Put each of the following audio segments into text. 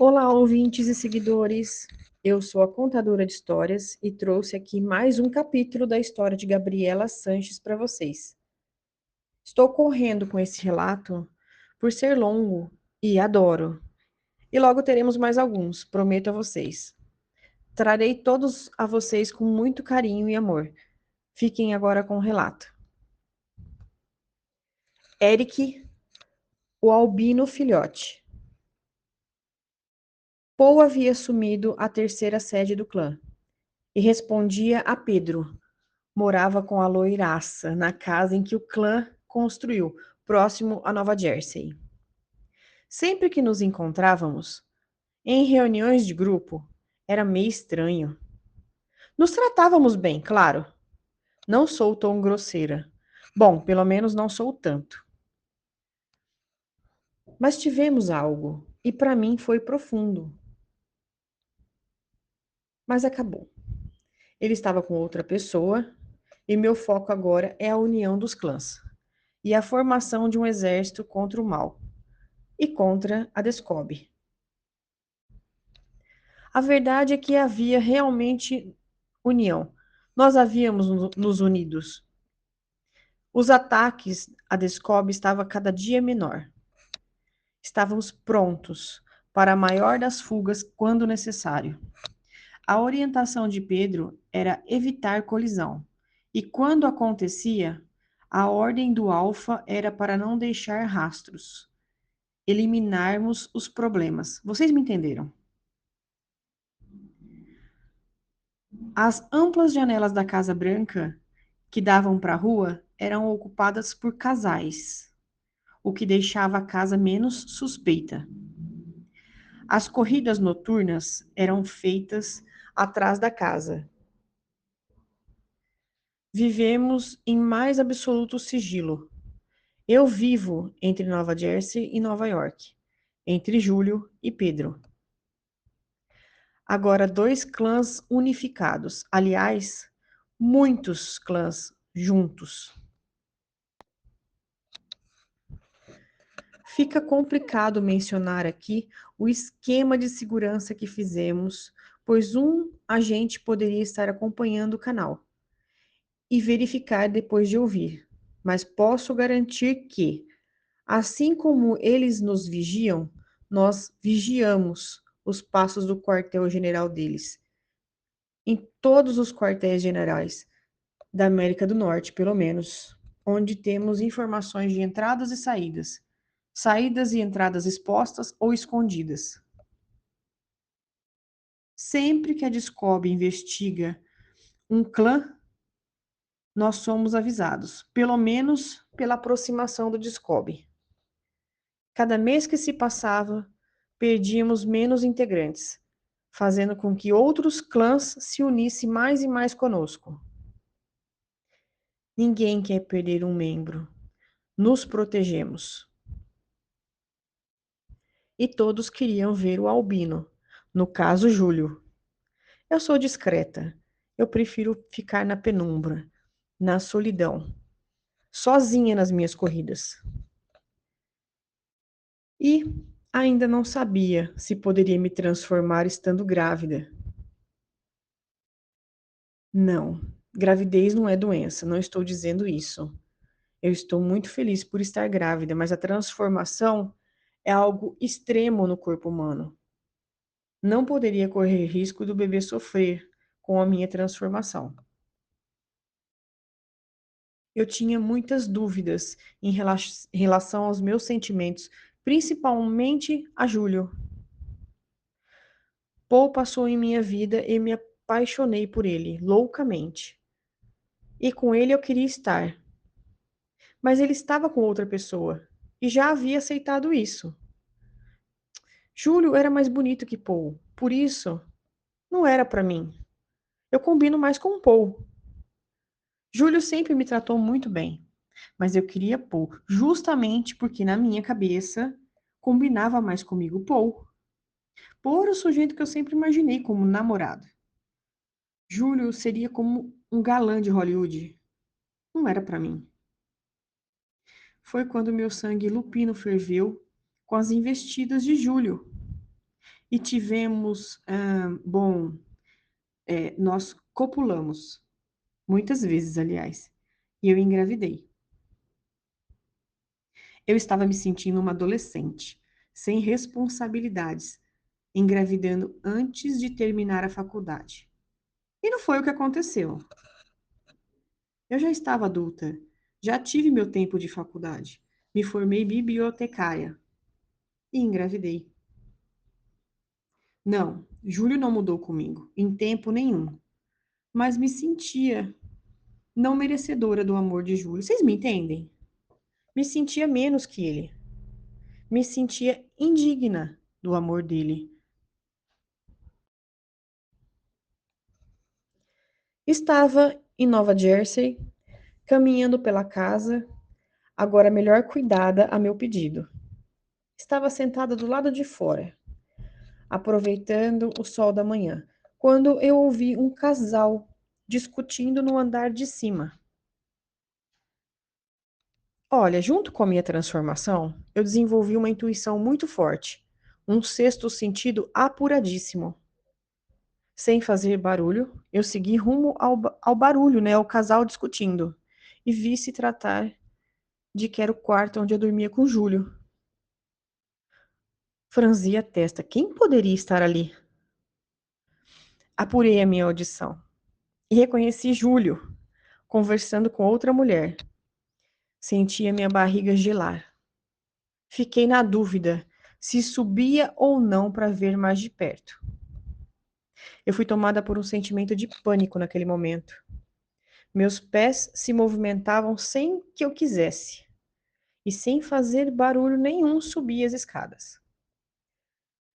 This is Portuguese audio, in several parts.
Olá, ouvintes e seguidores. Eu sou a contadora de histórias e trouxe aqui mais um capítulo da história de Gabriela Sanches para vocês. Estou correndo com esse relato por ser longo e adoro. E logo teremos mais alguns, prometo a vocês. Trarei todos a vocês com muito carinho e amor. Fiquem agora com o relato. Eric, o albino filhote. Paul havia assumido a terceira sede do clã e respondia a Pedro. Morava com a loiraça na casa em que o clã construiu, próximo a Nova Jersey. Sempre que nos encontrávamos, em reuniões de grupo, era meio estranho. Nos tratávamos bem, claro. Não sou tão grosseira. Bom, pelo menos não sou tanto. Mas tivemos algo, e para mim foi profundo. Mas acabou. Ele estava com outra pessoa, e meu foco agora é a união dos clãs e a formação de um exército contra o mal e contra a Descobre. A verdade é que havia realmente união. Nós havíamos nos unidos. Os ataques a Descobre estavam cada dia menor. Estávamos prontos para a maior das fugas quando necessário. A orientação de Pedro era evitar colisão. E quando acontecia, a ordem do Alfa era para não deixar rastros, eliminarmos os problemas. Vocês me entenderam? As amplas janelas da Casa Branca, que davam para a rua, eram ocupadas por casais, o que deixava a casa menos suspeita. As corridas noturnas eram feitas atrás da casa. Vivemos em mais absoluto sigilo. Eu vivo entre Nova Jersey e Nova York, entre Júlio e Pedro. Agora, dois clãs unificados. Aliás, muitos clãs juntos. Fica complicado mencionar aqui o esquema de segurança que fizemos, pois um agente poderia estar acompanhando o canal e verificar depois de ouvir. Mas posso garantir que, assim como eles nos vigiam, nós vigiamos os passos do quartel-general deles. Em todos os quartéis generais da América do Norte, pelo menos, onde temos informações de entradas e saídas, saídas e entradas expostas ou escondidas. Sempre que a Discovery investiga um clã, nós somos avisados, pelo menos pela aproximação do Discovery. Cada mês que se passava, perdíamos menos integrantes, fazendo com que outros clãs se unissem mais e mais conosco. Ninguém quer perder um membro. Nos protegemos. E todos queriam ver o albino, no caso, Júlio. Eu sou discreta. Eu prefiro ficar na penumbra, na solidão, sozinha nas minhas corridas. E ainda não sabia se poderia me transformar estando grávida. Não, gravidez não é doença, não estou dizendo isso. Eu estou muito feliz por estar grávida, mas a transformação é algo extremo no corpo humano. Não poderia correr risco do bebê sofrer com a minha transformação. Eu tinha muitas dúvidas em relação aos meus sentimentos, principalmente a Júlio. Paul passou em minha vida e me apaixonei por ele, loucamente. E com ele eu queria estar. Mas ele estava com outra pessoa e já havia aceitado isso. Júlio era mais bonito que Paul, por isso não era para mim. Eu combino mais com Paul. Júlio sempre me tratou muito bem, mas eu queria Paul, justamente porque na minha cabeça combinava mais comigo Paul. Paul era o sujeito que eu sempre imaginei como namorado. Júlio seria como um galã de Hollywood. Não era para mim. Foi quando meu sangue lupino ferveu com as investidas de Júlio. e tivemos, nós copulamos, muitas vezes, aliás, e eu engravidei. Eu estava me sentindo uma adolescente, sem responsabilidades, engravidando antes de terminar a faculdade. E não foi o que aconteceu. Eu já estava adulta, já tive meu tempo de faculdade, me formei bibliotecária e engravidei. Não, Júlio não mudou comigo, em tempo nenhum, mas me sentia não merecedora do amor de Júlio. Vocês me entendem? Me sentia menos que ele. Me sentia indigna do amor dele. Estava em Nova Jersey, caminhando pela casa, agora melhor cuidada a meu pedido. Estava sentada do lado de fora, aproveitando o sol da manhã, quando eu ouvi um casal discutindo no andar de cima. Olha, junto com a minha transformação, eu desenvolvi uma intuição muito forte, um sexto sentido apuradíssimo. Sem fazer barulho, eu segui rumo ao barulho, né, ao casal discutindo, e vi se tratar de que era o quarto onde eu dormia com Júlio. Franzi a testa. Quem poderia estar ali? Apurei a minha audição e reconheci Júlio, conversando com outra mulher. Senti a minha barriga gelar. Fiquei na dúvida se subia ou não para ver mais de perto. Eu fui tomada por um sentimento de pânico naquele momento. Meus pés se movimentavam sem que eu quisesse, e sem fazer barulho nenhum subi as escadas.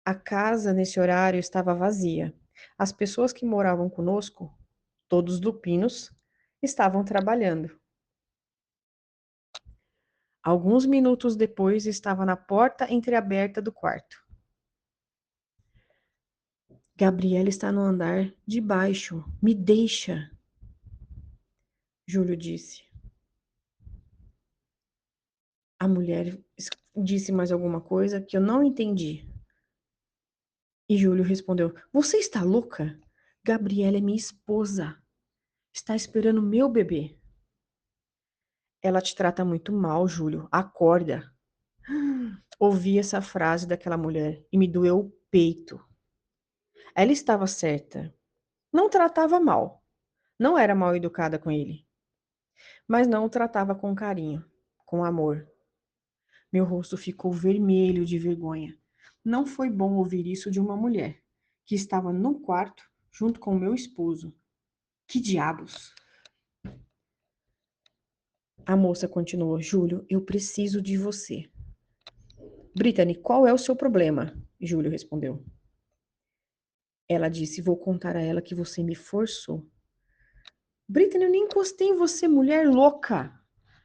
A casa, nesse horário, estava vazia. As pessoas que moravam conosco, todos lupinos, estavam trabalhando. Alguns minutos depois, estava na porta entreaberta do quarto. Gabriela está no andar de baixo. Me deixa, Júlio disse. A mulher disse mais alguma coisa que eu não entendi. E Júlio respondeu: Você está louca? Gabriela é minha esposa. Está esperando meu bebê. Ela te trata muito mal, Júlio. Acorda. Ouvi essa frase daquela mulher e me doeu o peito. Ela estava certa. Não tratava mal. Não era mal educada com ele. Mas não o tratava com carinho, com amor. Meu rosto ficou vermelho de vergonha. Não foi bom ouvir isso de uma mulher que estava no quarto junto com meu esposo. Que diabos! A moça continuou: Júlio, eu preciso de você. Brittany, qual é o seu problema? Júlio respondeu. Ela disse: Vou contar a ela que você me forçou. Brittany, eu nem encostei em você, mulher louca.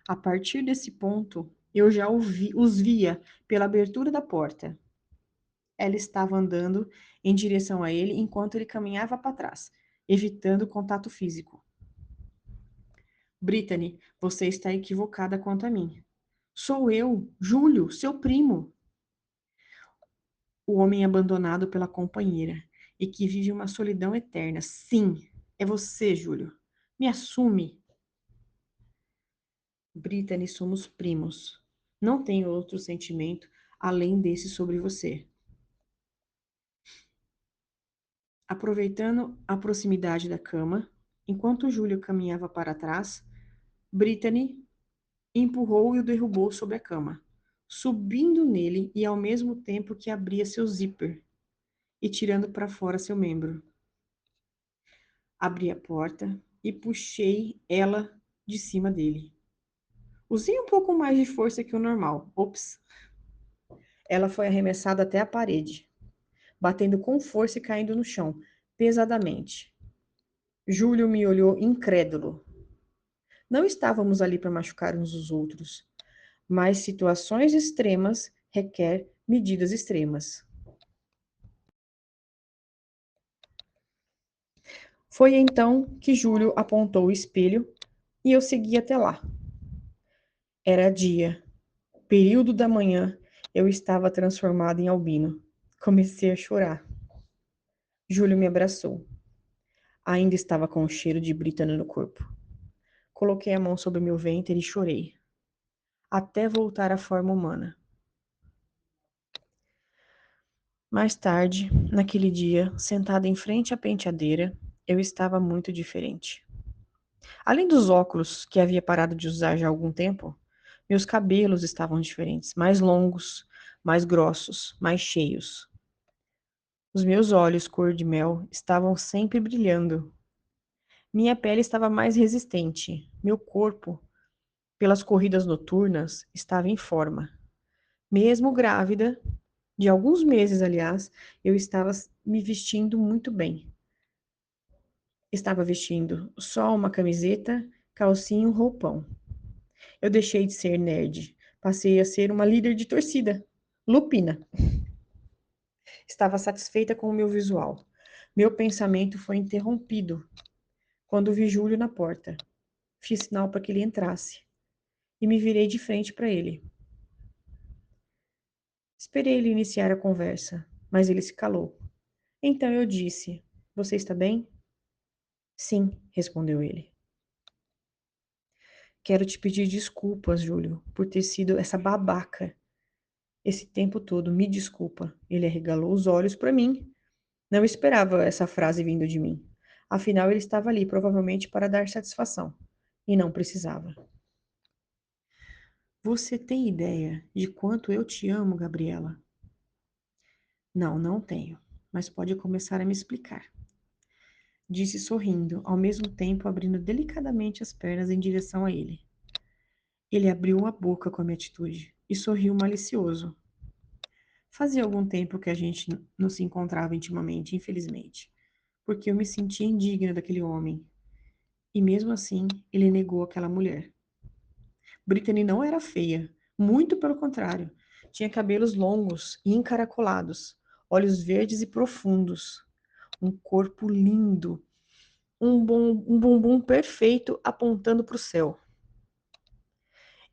A partir desse ponto, eu já os via pela abertura da porta. Ela estava andando em direção a ele enquanto ele caminhava para trás, evitando contato físico. Brittany, você está equivocada quanto a mim. Sou eu, Júlio, seu primo. O homem abandonado pela companheira e que vive uma solidão eterna. Sim, é você, Júlio. Me assume. Brittany, somos primos. Não tenho outro sentimento além desse sobre você. Aproveitando a proximidade da cama, enquanto Júlio caminhava para trás, Brittany empurrou e o derrubou sobre a cama, subindo nele e ao mesmo tempo que abria seu zíper e tirando para fora seu membro. Abri a porta e puxei ela de cima dele. Usei um pouco mais de força que o normal. Ops. Ela foi arremessada até a parede, batendo com força e caindo no chão, pesadamente. Júlio me olhou incrédulo. Não estávamos ali para machucar uns os outros, mas situações extremas requer medidas extremas. Foi então que Júlio apontou o espelho e eu segui até lá. Era dia. Período da manhã, eu estava transformada em albino. Comecei a chorar. Júlio me abraçou. Ainda estava com o cheiro de britana no corpo. Coloquei a mão sobre meu ventre e chorei, até voltar à forma humana. Mais tarde, naquele dia, sentada em frente à penteadeira, eu estava muito diferente. Além dos óculos, que havia parado de usar já há algum tempo, meus cabelos estavam diferentes, mais longos, mais grossos, mais cheios. Os meus olhos cor de mel estavam sempre brilhando. Minha pele estava mais resistente. Meu corpo, pelas corridas noturnas, estava em forma. Mesmo grávida, de alguns meses, aliás, eu estava me vestindo muito bem. Estava vestindo só uma camiseta, calcinha e um roupão. Eu deixei de ser nerd, passei a ser uma líder de torcida. Lupina. Estava satisfeita com o meu visual. Meu pensamento foi interrompido quando vi Júlio na porta. Fiz sinal para que ele entrasse e me virei de frente para ele. Esperei ele iniciar a conversa, mas ele se calou. Então eu disse: Você está bem? Sim, respondeu ele. Quero te pedir desculpas, Júlio, por ter sido essa babaca esse tempo todo. Me desculpa. Ele arregalou os olhos para mim. Não esperava essa frase vindo de mim. Afinal, ele estava ali, provavelmente para dar satisfação. E não precisava. Você tem ideia de quanto eu te amo, Gabriela? Não, não tenho. Mas pode começar a me explicar. Disse sorrindo, ao mesmo tempo abrindo delicadamente as pernas em direção a ele. Ele abriu a boca com a minha atitude e sorriu malicioso. Fazia algum tempo que a gente não se encontrava intimamente, infelizmente, porque eu me sentia indigna daquele homem. E mesmo assim, ele negou aquela mulher. Brittany não era feia, muito pelo contrário. Tinha cabelos longos e encaracolados, olhos verdes e profundos, um corpo lindo, um bumbum perfeito apontando para o céu.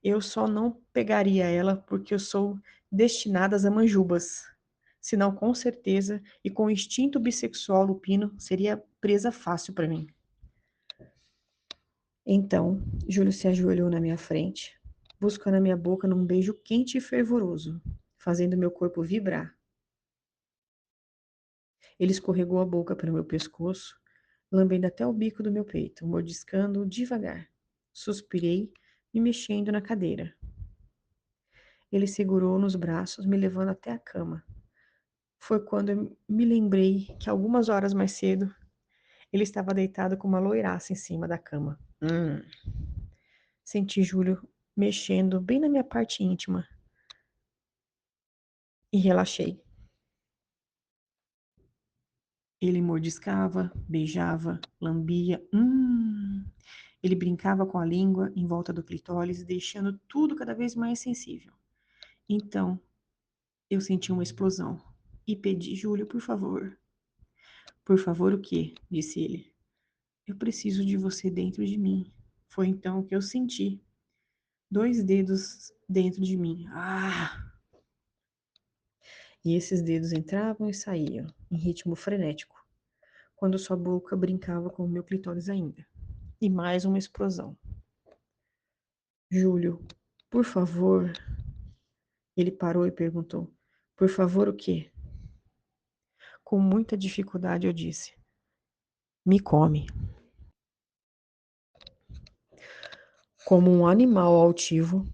Eu só não pegaria ela porque eu sou destinada às amanjubas. Senão, com certeza, e com o instinto bissexual lupino, seria presa fácil para mim. Então, Júlio se ajoelhou na minha frente, buscando a minha boca num beijo quente e fervoroso, fazendo meu corpo vibrar. Ele escorregou a boca pelo meu pescoço, lambendo até o bico do meu peito, mordiscando devagar. Suspirei, me mexendo na cadeira. Ele segurou nos braços, me levando até a cama. Foi quando eu me lembrei que algumas horas mais cedo ele estava deitado com uma loiraça em cima da cama. Senti Júlio mexendo bem na minha parte íntima e relaxei. Ele mordiscava, beijava, lambia. Ele brincava com a língua em volta do clitóris, deixando tudo cada vez mais sensível. Então, eu senti uma explosão e pedi, Júlio, por favor. Por favor, o quê? Disse ele. Eu preciso de você dentro de mim. Foi então que eu senti 2 dedos dentro de mim. E esses dedos entravam e saíam, em ritmo frenético, quando sua boca brincava com o meu clitóris ainda. E mais uma explosão. Júlio, por favor. Ele parou e perguntou: Por favor, o quê? Com muita dificuldade eu disse: Me come. Como um animal altivo,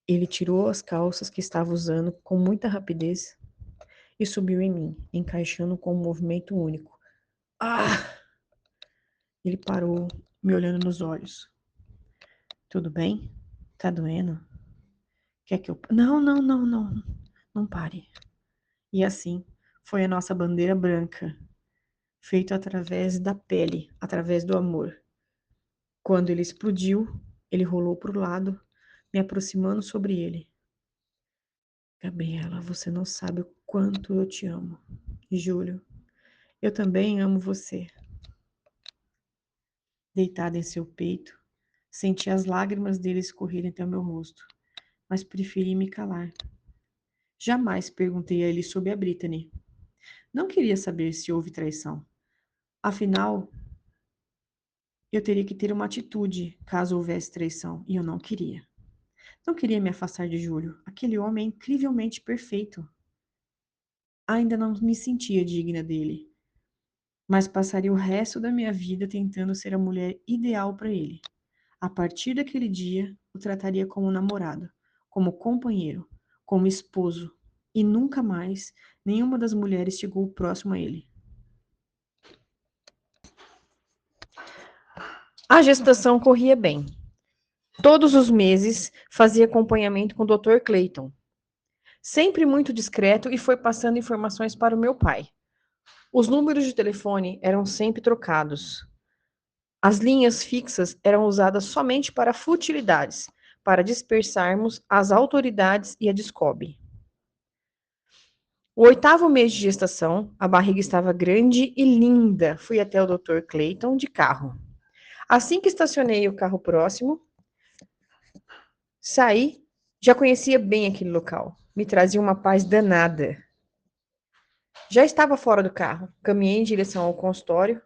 ele tirou as calças que estava usando com muita rapidez e subiu em mim, encaixando com um movimento único. Ah! Ele parou, me olhando nos olhos. Tudo bem? Tá doendo? Quer que eu. Não, não, não, não. Não pare. E assim foi a nossa bandeira branca, feita através da pele, através do amor. Quando ele explodiu, ele rolou para o lado, me aproximando sobre ele. Gabriela, você não sabe o quanto eu te amo. E Júlio, eu também amo você. Deitada em seu peito, senti as lágrimas dele escorrerem até o meu rosto, mas preferi me calar. Jamais perguntei a ele sobre a Brittany. Não queria saber se houve traição. Afinal, eu teria que ter uma atitude caso houvesse traição, e eu não queria. Não queria me afastar de Júlio. Aquele homem é incrivelmente perfeito. Ainda não me sentia digna dele, mas passaria o resto da minha vida tentando ser a mulher ideal para ele. A partir daquele dia, o trataria como namorado, como companheiro, como esposo, e nunca mais nenhuma das mulheres chegou próximo a ele. A gestação corria bem. Todos os meses fazia acompanhamento com o Dr. Clayton, sempre muito discreto, e foi passando informações para o meu pai. Os números de telefone eram sempre trocados. As linhas fixas eram usadas somente para futilidades, para dispersarmos as autoridades e a Discob. O 8º mês de gestação, a barriga estava grande e linda. Fui até o Dr. Clayton de carro. Assim que estacionei o carro próximo, saí, já conhecia bem aquele local. Me trazia uma paz danada. Já estava fora do carro, caminhei em direção ao consultório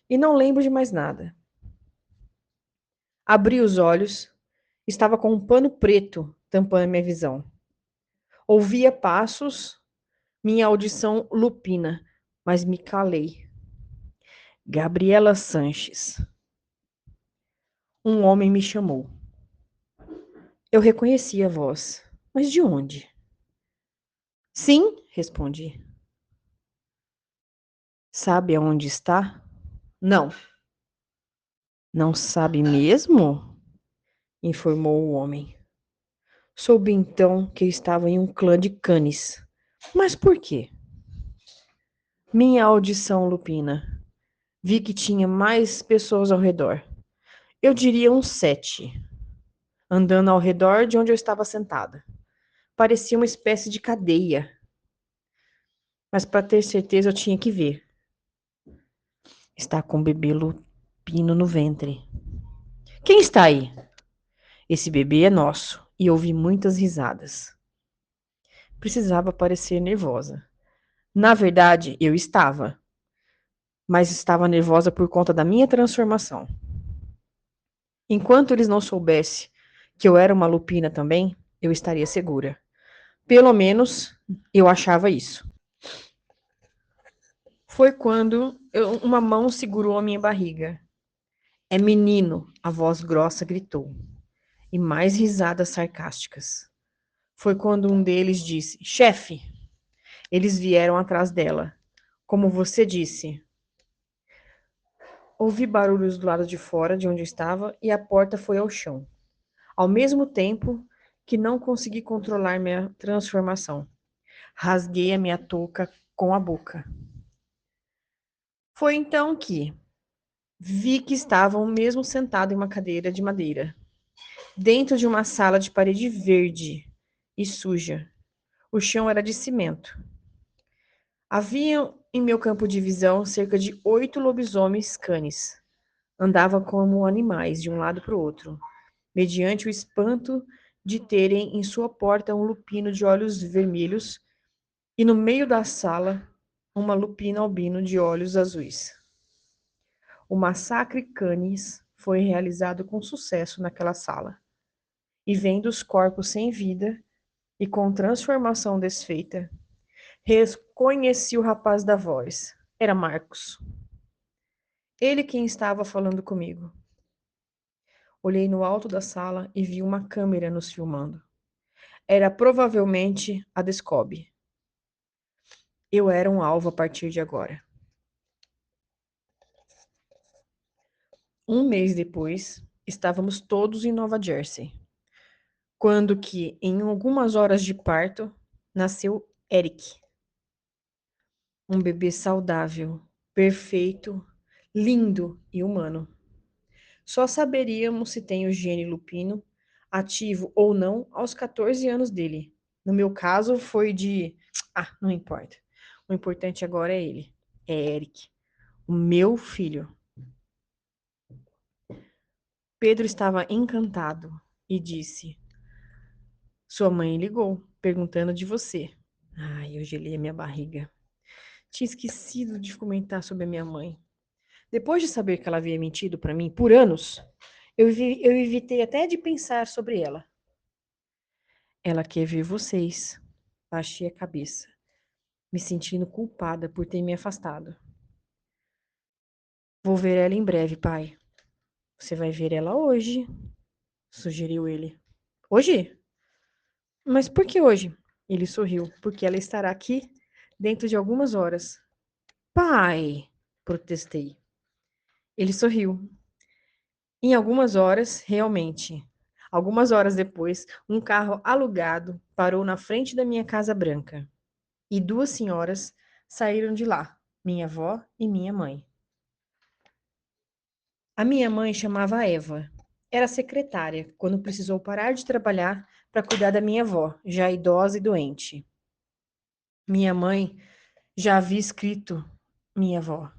e não lembro de mais nada. Abri os olhos, estava com um pano preto tampando minha visão. Ouvia passos, minha audição lupina, mas me calei. Gabriela Sanches. Um homem me chamou. Eu reconheci a voz. Mas de onde? Sim, respondi. Sabe aonde está? Não. Não sabe mesmo? Informou o homem. Soube então que estava em um clã de canes. Mas por quê? Minha audição lupina. Vi que tinha mais pessoas ao redor. Eu diria uns 7, andando ao redor de onde eu estava sentada. Parecia uma espécie de cadeia. Mas para ter certeza eu tinha que ver. Está com o bebê lupino no ventre. Quem está aí? Esse bebê é nosso. E ouvi muitas risadas. Precisava parecer nervosa. Na verdade, eu estava. Mas estava nervosa por conta da minha transformação. Enquanto eles não soubessem que eu era uma lupina também, eu estaria segura. Pelo menos eu achava isso. Foi quando uma mão segurou a minha barriga. É menino, a voz grossa gritou. E mais risadas sarcásticas. Foi quando um deles disse: Chefe! Eles vieram atrás dela. Como você disse. Ouvi barulhos do lado de fora de onde eu estava e a porta foi ao chão. Ao mesmo tempo que não consegui controlar minha transformação. Rasguei a minha touca com a boca. Foi então que vi que estavam mesmo sentados em uma cadeira de madeira, dentro de uma sala de parede verde e suja. O chão era de cimento. Havia em meu campo de visão cerca de 8 lobisomens canes. Andavam como animais de um lado para o outro, mediante o espanto de terem em sua porta um lupino de olhos vermelhos e no meio da sala uma lupina albino de olhos azuis. O massacre canis foi realizado com sucesso naquela sala. E vendo os corpos sem vida e com transformação desfeita, reconheci o rapaz da voz. Era Marcos. Ele quem estava falando comigo. Olhei no alto da sala e vi uma câmera nos filmando. Era provavelmente a Descob. Eu era um alvo a partir de agora. Um mês depois, estávamos todos em Nova Jersey. Quando que, em algumas horas de parto, nasceu Eric. Um bebê saudável, perfeito, lindo e humano. Só saberíamos se tem o gene lupino ativo ou não aos 14 anos dele. No meu caso, foi de... não importa. O importante agora é ele. É Eric. O meu filho. Pedro estava encantado e disse: Sua mãe ligou, perguntando de você. Ai, eu gelei a minha barriga. Tinha esquecido de comentar sobre a minha mãe. Depois de saber que ela havia mentido para mim por anos, eu evitei até de pensar sobre ela. Ela quer ver vocês. Baixei a cabeça, me sentindo culpada por ter me afastado. Vou ver ela em breve, pai. Você vai ver ela hoje, sugeriu ele. Hoje? Mas por que hoje? Ele sorriu, porque ela estará aqui dentro de algumas horas. Pai, protestei. Ele sorriu. Em algumas horas, realmente. Algumas horas depois, um carro alugado parou na frente da minha casa branca. E duas senhoras saíram de lá, minha avó e minha mãe. A minha mãe chamava Eva. Era secretária quando precisou parar de trabalhar para cuidar da minha avó, já idosa e doente. Minha mãe já havia escrito minha avó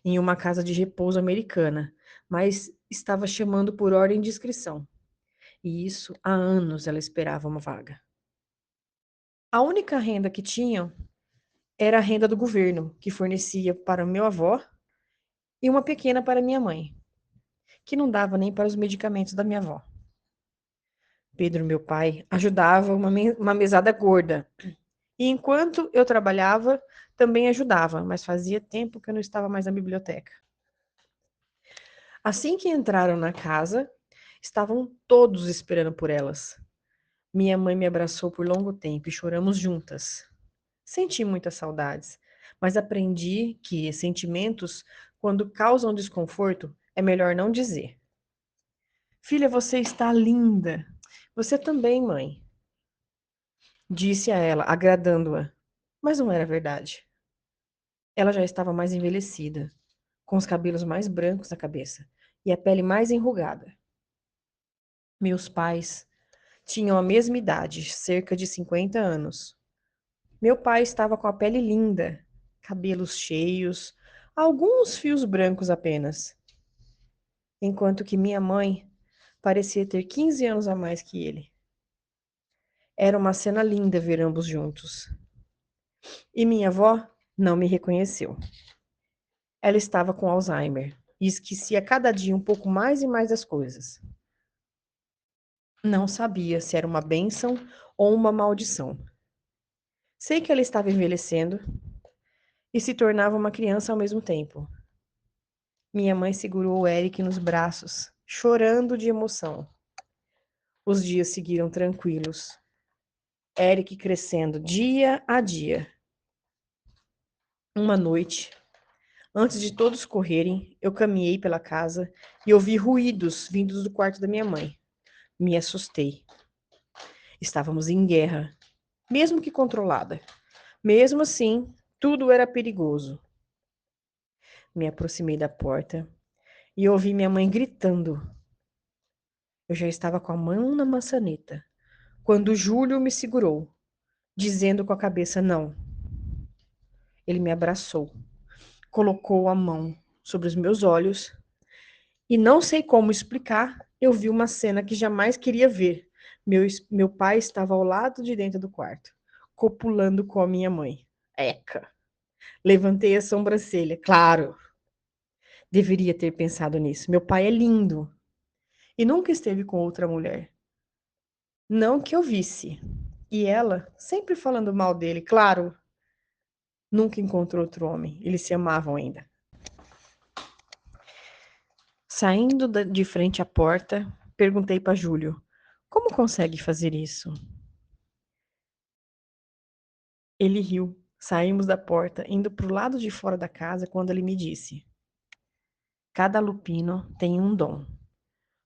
em uma casa de repouso americana, mas estava chamando por ordem de inscrição. E isso há anos ela esperava uma vaga. A única renda que tinham era a renda do governo, que fornecia para o meu avó e uma pequena para minha mãe, que não dava nem para os medicamentos da minha avó. Pedro, meu pai, ajudava uma mesada gorda. E enquanto eu trabalhava, também ajudava, mas fazia tempo que eu não estava mais na biblioteca. Assim que entraram na casa, estavam todos esperando por elas. Minha mãe me abraçou por longo tempo e choramos juntas. Senti muitas saudades, mas aprendi que sentimentos, quando causam desconforto, é melhor não dizer. Filha, você está linda. Você também, mãe, disse a ela, agradando-a. Mas não era verdade. Ela já estava mais envelhecida, com os cabelos mais brancos na cabeça e a pele mais enrugada. Meus pais tinham a mesma idade, cerca de 50 anos. Meu pai estava com a pele linda, cabelos cheios, alguns fios brancos apenas, enquanto que minha mãe parecia ter 15 anos a mais que ele. Era uma cena linda ver ambos juntos. E minha avó não me reconheceu. Ela estava com Alzheimer e esquecia cada dia um pouco mais e mais das coisas. Não sabia se era uma bênção ou uma maldição. Sei que ela estava envelhecendo e se tornava uma criança ao mesmo tempo. Minha mãe segurou o Eric nos braços, chorando de emoção. Os dias seguiram tranquilos. Eric crescendo dia a dia. Uma noite, antes de todos correrem, eu caminhei pela casa e ouvi ruídos vindos do quarto da minha mãe. Me assustei. Estávamos em guerra, mesmo que controlada. Mesmo assim, tudo era perigoso. Me aproximei da porta e ouvi minha mãe gritando. Eu já estava com a mão na maçaneta, quando Júlio me segurou, dizendo com a cabeça não. Ele me abraçou, colocou a mão sobre os meus olhos e não sei como explicar, eu vi uma cena que jamais queria ver. Meu pai estava ao lado de dentro do quarto, copulando com a minha mãe. Eca! Levantei a sobrancelha. Claro, deveria ter pensado nisso. Meu pai é lindo e nunca esteve com outra mulher. Não que eu visse. E ela, sempre falando mal dele, claro, nunca encontrou outro homem. Eles se amavam ainda. Saindo de frente à porta, perguntei para Júlio: como consegue fazer isso? Ele riu. Saímos da porta, indo para o lado de fora da casa, quando ele me disse: cada lupino tem um dom.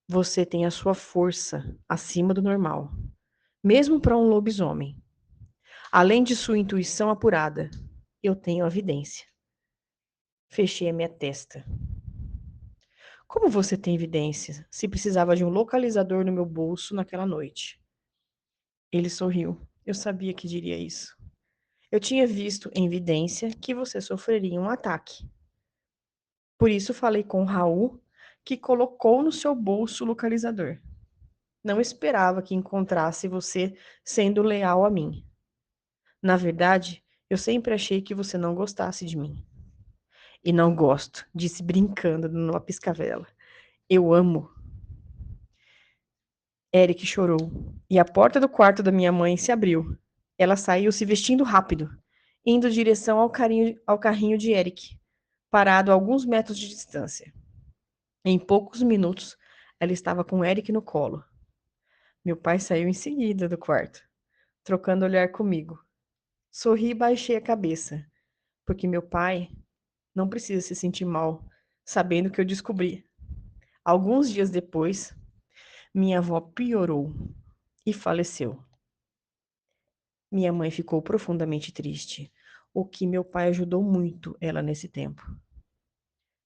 Você tem a sua força acima do normal, mesmo para um lobisomem. Além de sua intuição apurada, eu tenho a evidência. Fechei a minha testa. Como você tem evidência? Se precisava de um localizador no meu bolso naquela noite. Ele sorriu. Eu sabia que diria isso. Eu tinha visto em evidência que você sofreria um ataque. Por isso falei com Raul, que colocou no seu bolso o localizador. Não esperava que encontrasse você sendo leal a mim. Na verdade, eu sempre achei que você não gostasse de mim. E não gosto, disse brincando numa piscavela. Eu amo. Eric chorou, e a porta do quarto da minha mãe se abriu. Ela saiu se vestindo rápido, indo em direção ao carrinho de Eric, parado a alguns metros de distância. Em poucos minutos, ela estava com Eric no colo. Meu pai saiu em seguida do quarto, trocando olhar comigo. Sorri e baixei a cabeça, porque meu pai não precisa se sentir mal, sabendo que eu descobri. Alguns dias depois, minha avó piorou e faleceu. Minha mãe ficou profundamente triste, o que meu pai ajudou muito ela nesse tempo.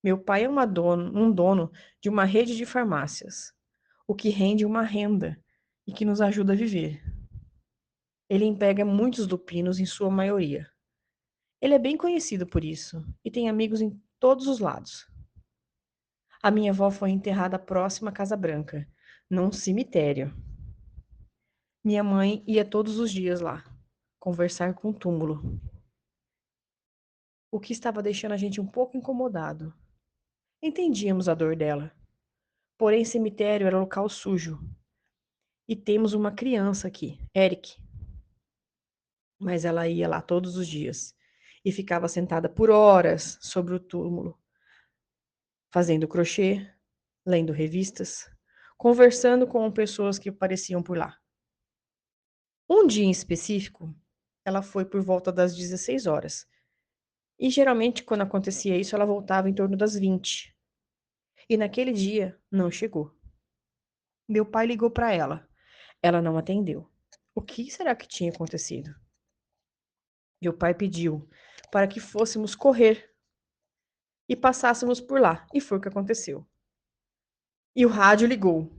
Meu pai é um dono de uma rede de farmácias, o que rende uma renda e que nos ajuda a viver. Ele emprega muitos lupinos em sua maioria. Ele é bem conhecido por isso e tem amigos em todos os lados. A minha avó foi enterrada próxima à Casa Branca, num cemitério. Minha mãe ia todos os dias lá, conversar com o túmulo, o que estava deixando a gente um pouco incomodado. Entendíamos a dor dela, porém cemitério era local sujo. E temos uma criança aqui, Eric, mas ela ia lá todos os dias e ficava sentada por horas sobre o túmulo, fazendo crochê, lendo revistas, conversando com pessoas que apareciam por lá. Um dia em específico, ela foi por volta das 16 horas. E geralmente, quando acontecia isso, ela voltava em torno das 20. E naquele dia, não chegou. Meu pai ligou para ela. Ela não atendeu. O que será que tinha acontecido? Meu pai pediu para que fôssemos correr e passássemos por lá. E foi o que aconteceu. E o rádio ligou.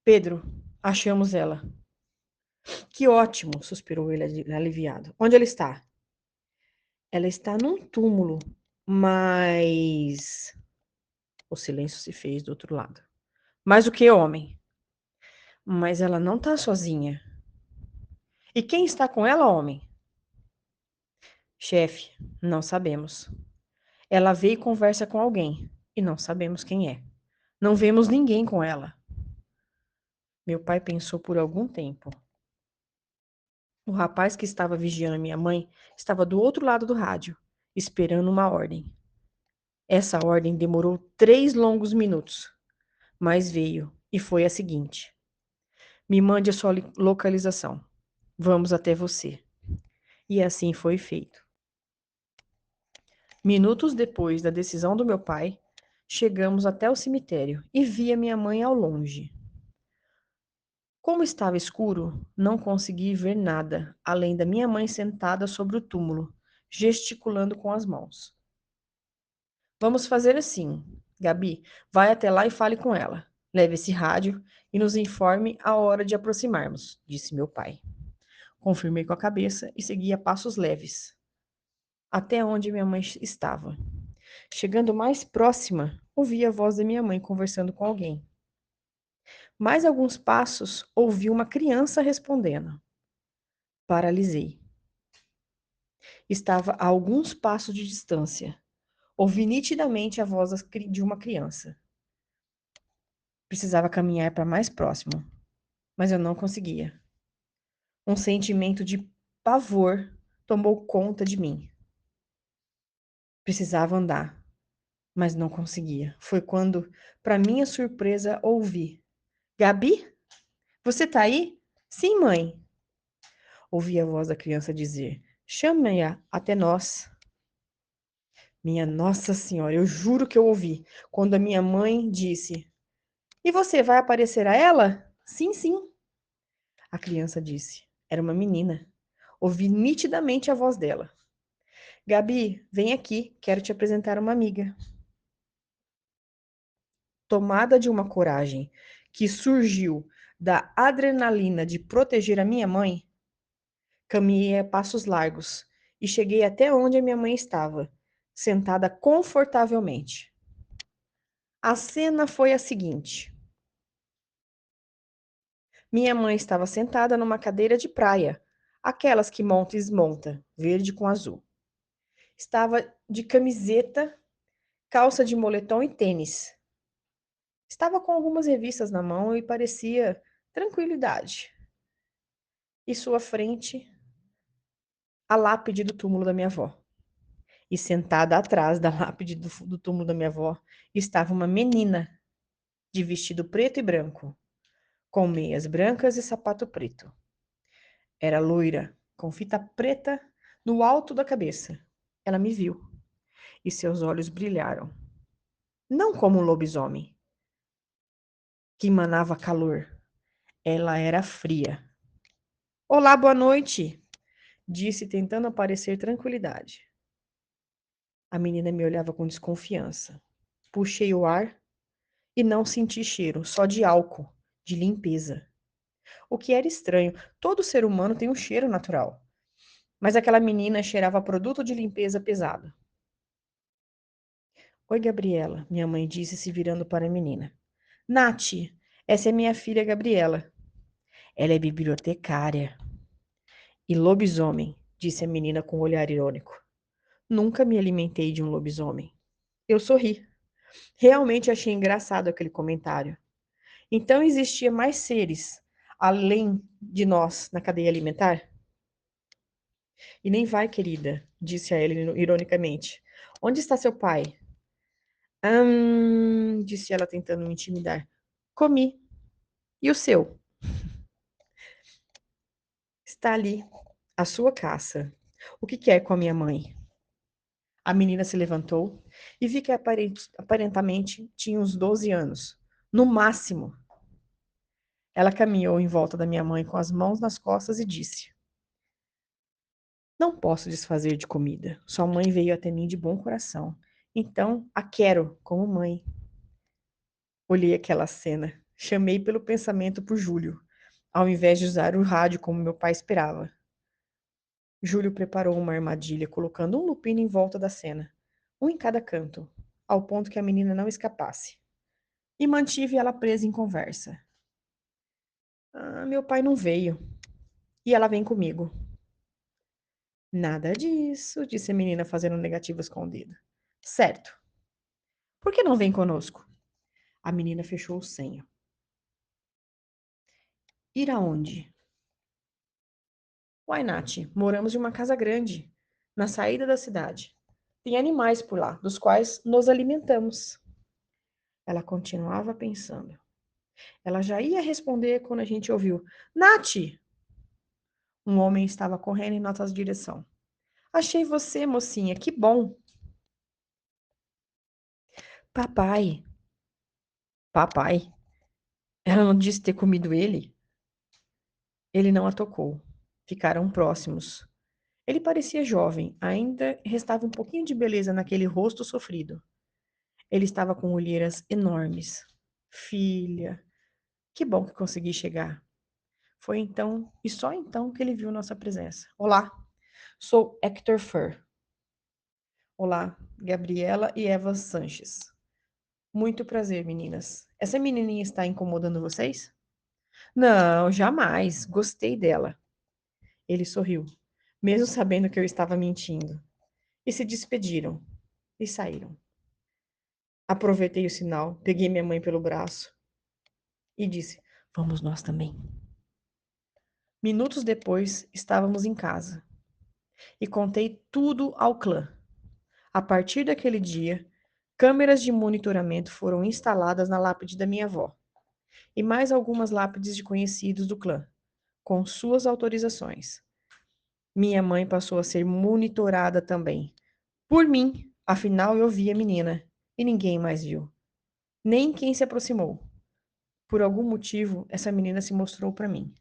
Pedro, achamos ela. Que ótimo, suspirou ele aliviado. Onde ela está? Ela está num túmulo, mas o silêncio se fez do outro lado. Mais o que, homem? Mas ela não está sozinha. E quem está com ela, homem? Chefe, não sabemos. Ela vê e conversa com alguém, e não sabemos quem é. Não vemos ninguém com ela. Meu pai pensou por algum tempo. O rapaz que estava vigiando minha mãe estava do outro lado do rádio, esperando uma ordem. Essa ordem demorou 3 longos minutos, mas veio e foi a seguinte: me mande a sua localização. Vamos até você. E assim foi feito. Minutos depois da decisão do meu pai, chegamos até o cemitério e vi a minha mãe ao longe. Como estava escuro, não consegui ver nada, além da minha mãe sentada sobre o túmulo, gesticulando com as mãos. Vamos fazer assim, Gabi, vai até lá e fale com ela. Leve esse rádio e nos informe a hora de aproximarmos, disse meu pai. Confirmei com a cabeça e segui a passos leves, até onde minha mãe estava. Chegando mais próxima, ouvi a voz da minha mãe conversando com alguém. Mais alguns passos, ouvi uma criança respondendo. Paralisei. Estava a alguns passos de distância. Ouvi nitidamente a voz de uma criança. Precisava caminhar para mais próximo, mas eu não conseguia. Um sentimento de pavor tomou conta de mim. Precisava andar, mas não conseguia. Foi quando, para minha surpresa, ouvi: Gabi, você tá aí? Sim, mãe. Ouvi a voz da criança dizer: chame-a até nós. Minha Nossa Senhora, eu juro que eu ouvi quando a minha mãe disse: e você vai aparecer a ela? Sim, sim. A criança disse. Era uma menina. Ouvi nitidamente a voz dela. Gabi, vem aqui, quero te apresentar uma amiga. Tomada de uma coragem que surgiu da adrenalina de proteger a minha mãe, caminhei a passos largos e cheguei até onde a minha mãe estava, sentada confortavelmente. A cena foi a seguinte: Minha mãe estava sentada numa cadeira de praia, aquelas que monta e desmonta, verde com azul. Estava de camiseta, calça de moletom e tênis. Estava com algumas revistas na mão e parecia tranquilidade. E sua frente, a lápide do túmulo da minha avó. E sentada atrás da lápide do túmulo da minha avó estava uma menina de vestido preto e branco, com meias brancas e sapato preto. Era loira, com fita preta no alto da cabeça. Ela me viu e seus olhos brilharam. Não como um lobisomem, que emanava calor. Ela era fria. Olá, boa noite, disse, tentando aparecer tranquilidade. A menina me olhava com desconfiança. Puxei o ar e não senti cheiro, só de álcool, de limpeza. O que era estranho, todo ser humano tem um cheiro natural. Mas aquela menina cheirava produto de limpeza pesado. Oi, Gabriela, minha mãe disse, se virando para a menina. Nath, essa é minha filha Gabriela. Ela é bibliotecária. E lobisomem, disse a menina com um olhar irônico. Nunca me alimentei de um lobisomem. Eu sorri. Realmente achei engraçado aquele comentário. Então existia mais seres além de nós na cadeia alimentar? E nem vai, querida, disse a ela ironicamente. Onde está seu pai? Disse ela tentando me intimidar. Comi. E o seu? Está ali, a sua caça. O que quer com a minha mãe? A menina se levantou e vi que aparentemente tinha uns 12 anos. No máximo. Ela caminhou em volta da minha mãe com as mãos nas costas e disse: Não posso desfazer de comida. Sua mãe veio até mim de bom coração. Então, a quero como mãe. Olhei aquela cena. Chamei pelo pensamento por Júlio, ao invés de usar o rádio como meu pai esperava. Júlio preparou uma armadilha, colocando um lupino em volta da cena, um em cada canto, ao ponto que a menina não escapasse. E mantive ela presa em conversa. Meu pai não veio. E ela vem comigo. Nada disso, disse a menina fazendo negativas com o dedo. Certo. Por que não vem conosco? A menina fechou o senho. Ir aonde? Uai, Nath, moramos em uma casa grande, na saída da cidade. Tem animais por lá, dos quais nos alimentamos. Ela continuava pensando. Ela já ia responder quando a gente ouviu. Nath! Um homem estava correndo em nossa direção. Achei você, mocinha, que bom. Papai. Papai. Ela não disse ter comido ele? Ele não a tocou. Ficaram próximos. Ele parecia jovem, ainda restava um pouquinho de beleza naquele rosto sofrido. Ele estava com olheiras enormes. Filha, que bom que consegui chegar. Foi então, e só então, que ele viu nossa presença. Olá, sou Hector Fur. Olá, Gabriela e Eva Sanches. Muito prazer, meninas. Essa menininha está incomodando vocês? Não, jamais. Gostei dela. Ele sorriu, mesmo sabendo que eu estava mentindo. E se despediram e saíram. Aproveitei o sinal, peguei minha mãe pelo braço e disse: Vamos nós também. Minutos depois, estávamos em casa e contei tudo ao clã. A partir daquele dia, câmeras de monitoramento foram instaladas na lápide da minha avó e mais algumas lápides de conhecidos do clã, com suas autorizações. Minha mãe passou a ser monitorada também. Por mim, afinal eu vi a menina e ninguém mais viu. Nem quem se aproximou. Por algum motivo, essa menina se mostrou para mim.